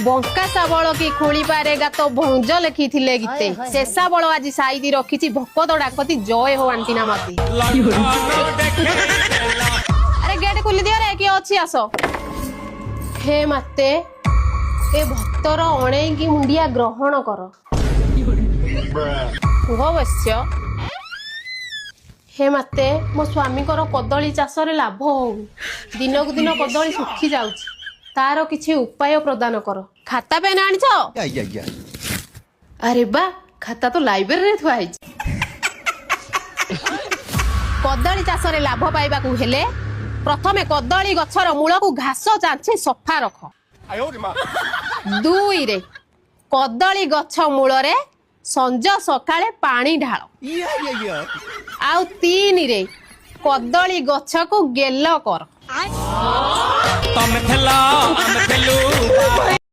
बंका shovel की खोली पारेगा तो भंज लिखी थिले गीते से शावल आज साइदी रखी भकत डाकती जय हो आंटी ना मती अरे गेट खोली दिया रे किए अच्छी आस हे मते ए भक्तर अणे की मुंडिया ग्रहण कर अवश्य हे मते मो स्वामी कदली चाष रे लाभ हो दिन को दिन कदली सुखी जाउची तार किछि उपाय प्रदान कर खाता पेन आनी छ अरे बा खाता तो लाइब्रेरी रे थुआ हिच कदली चाष रे लाभ पाइबा को हेले प्रथमे कदली गछर मूल को घास चांछी सफा रख दुई रे कदली गछ मूल रे संज सकाळे पानी ढाल आउ तीन रे कदली गछ को गेल कर